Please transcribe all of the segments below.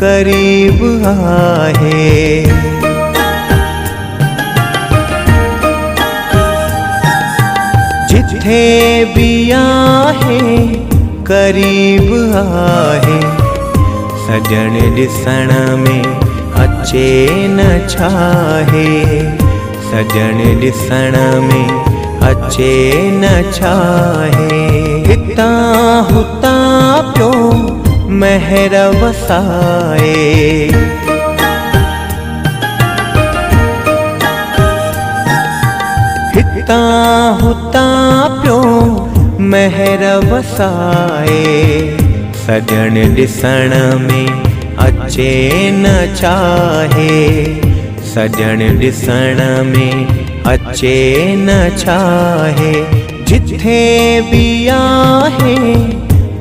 करीब आहे। जिथे भी आहे करीब आहे, सजण ॾिसण में अचे न छाहे। सजण ॾिसण में अचे न छाहे। हितां हुतां पियो महर वसाए। हितां हुतां पियो महर वसाए। सजण ॾिसण में अचे न छाहे। सजण ॾिसण में अचे न छाहे। जिथे भी आहे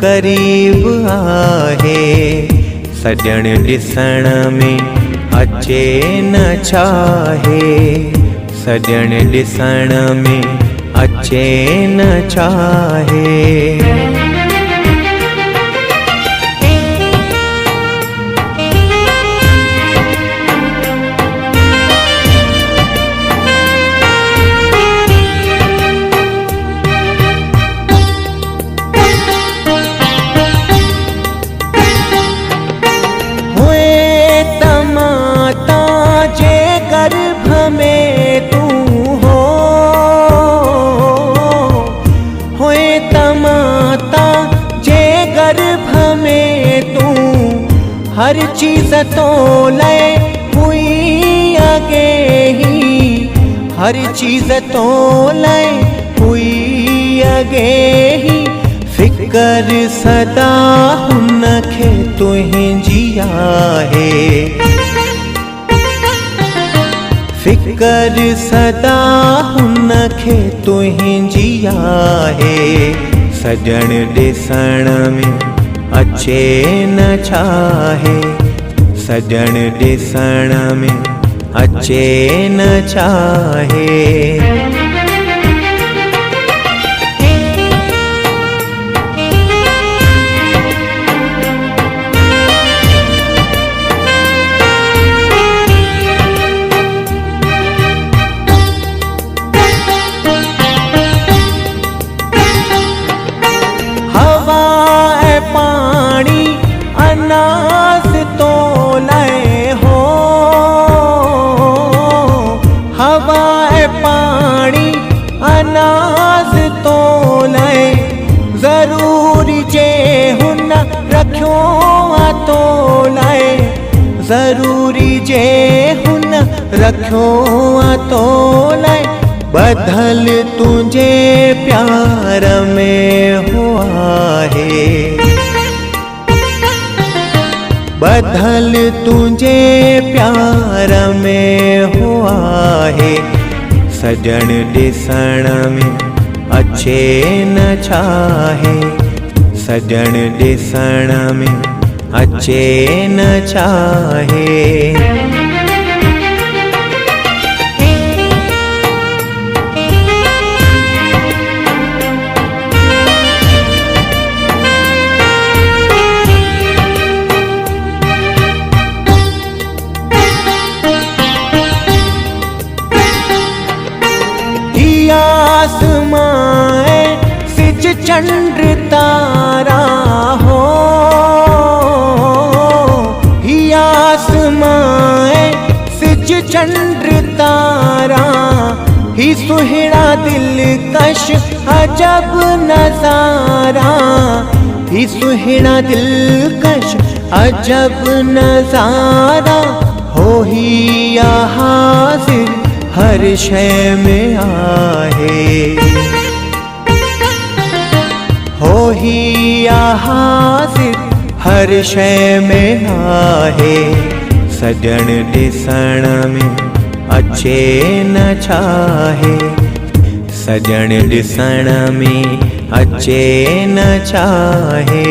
करीब आहे, सजण ॾिसण में अचे न छाहे। सजण ॾिसण में अचे न छाहे। हर चीज़ तो लय हुई अगे ही। हर चीज़ तो लय हुई अगे ही। फिकर सदा हुनखे तुंहिंजी आहे। फिकर सदा हुनखे तुंहिंजी आहे। सजण ॾिसण में अचे न छाहे। सजण ॾिसण में अचे न छाहे। पानी अनाज तो लय हो। हवा पानी अनाज तो लय। ज़रूरी जे हुन रखियो तो लय। ज़रूरी जे हुन रखियो तो लय। बधल तुझे प्यार में हुआ है। बधल तुझे प्यार में हुआ है। सजण ॾिसण में अचे न छाहे। सजण ॾिसण में अचे न छाहे। आसमाए सिज चंद्र तारा हो। ही आसमाए सिज चंद्र तारा। ही सुहिड़ा दिलकश अजब नजारा। ही सुहिड़ा दिलकश अजब नजारा। हो ही हाजिर हर शय में आहे। हो ही हाजिर हर शय में आहे। सजण ॾिसण में अचे न छाहे। सजण ॾिसण में अचे न छाहे।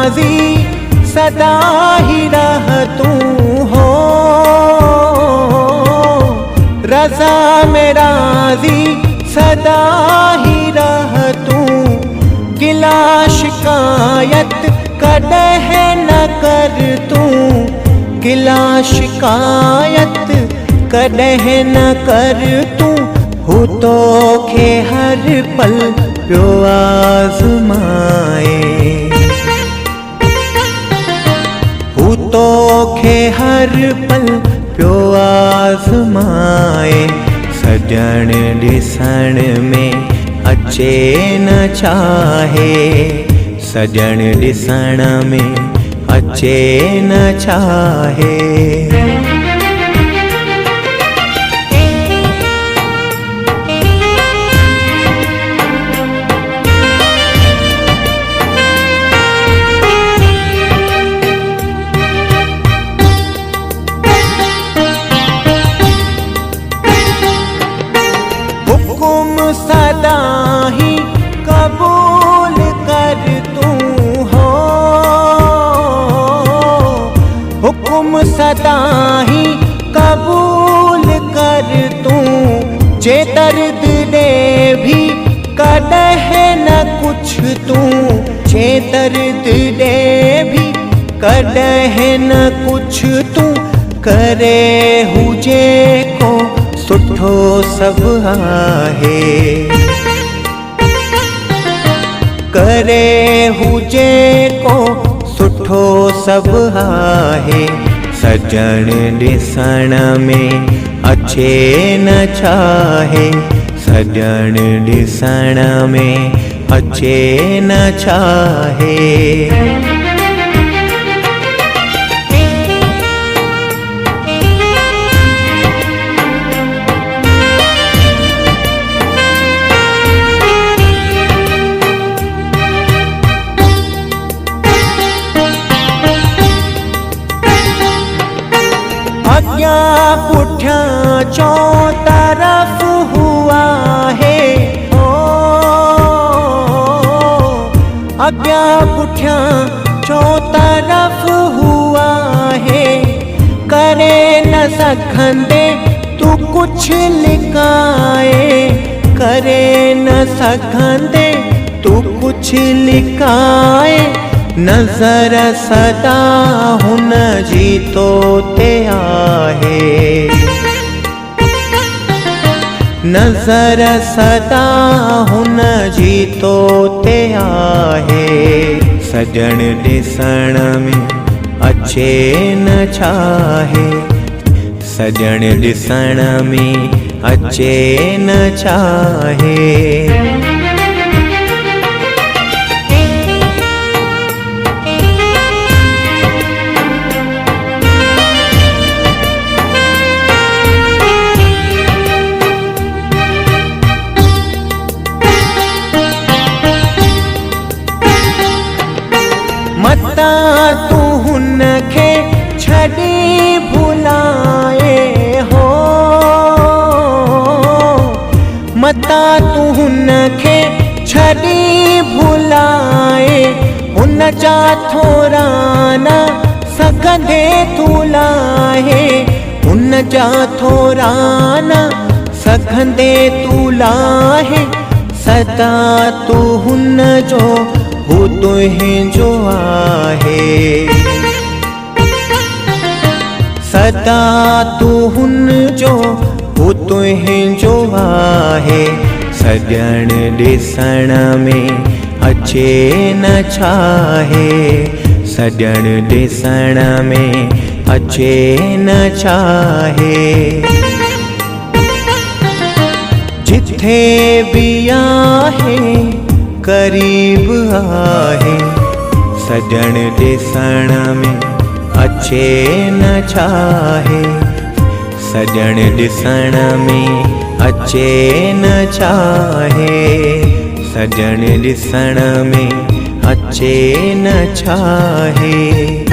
राजी सदा ही रह तू हो, रज़ा में राजी सदा ही रह तू। गिला शिकायत कदह न कर तू, गिला शिकायत कदह न कर तू। हो तो खे हर पल प्यो आज़माए, हो तो खे हर पल प्यो आज़माए। सजण ॾिसण में अचे न चाहे, सजण ॾिसण में अचे न चाहे। हुक्म सदा ही कबूल कर तू हो, हुक्म सदा ही कबूल कर तू। जे दर्द दे भी कदह न कुछ तू, जे दर्द दे भी कदह न कुछ तू। करे हुजे को सुठो सब आहे, करे हुजे को सुठो सब आहे। सजण ॾिसण में अचे न चाहे, सजण ॾिसण में अचे न चाहे। अग्या पुठ्या चौ तरफ हुआ है ओ, अग्या पुठ्या चौ तरफ हुआ है। करे न सखंदे तू कुछ लिकाए, करे न सखंदे तू कुछ लिकाए। नजर सदा हुन जी तो ते आहे, नजर सदा हुन जी तो ते आहे। सजण ॾिसण में अचे न चाहे, सजण ॾिसण में अचे न चाहे। मता तू हुन खे छड़ी भुलाए हो, मता तू हुन खे छड़ी भुलाए। हुन जा थोरा न सघंदे तू लाहे, हुन जा थोरा न सघंदे तू लाहे। सदा तू हुन जो हू तुंहिंजो आहे, सदा तू हुन जो हू तुंहिंजो आहे। सजण ॾिसण में अचे न चाहे, सजण ॾिसण में अचे न चाहे। जिथे भी आहे करीब आहे, सजण ॾिसण में अचे न चाहे, सजण ॾिसण में अचे न चाहे, सजण ॾिसण में अचे न चाहे।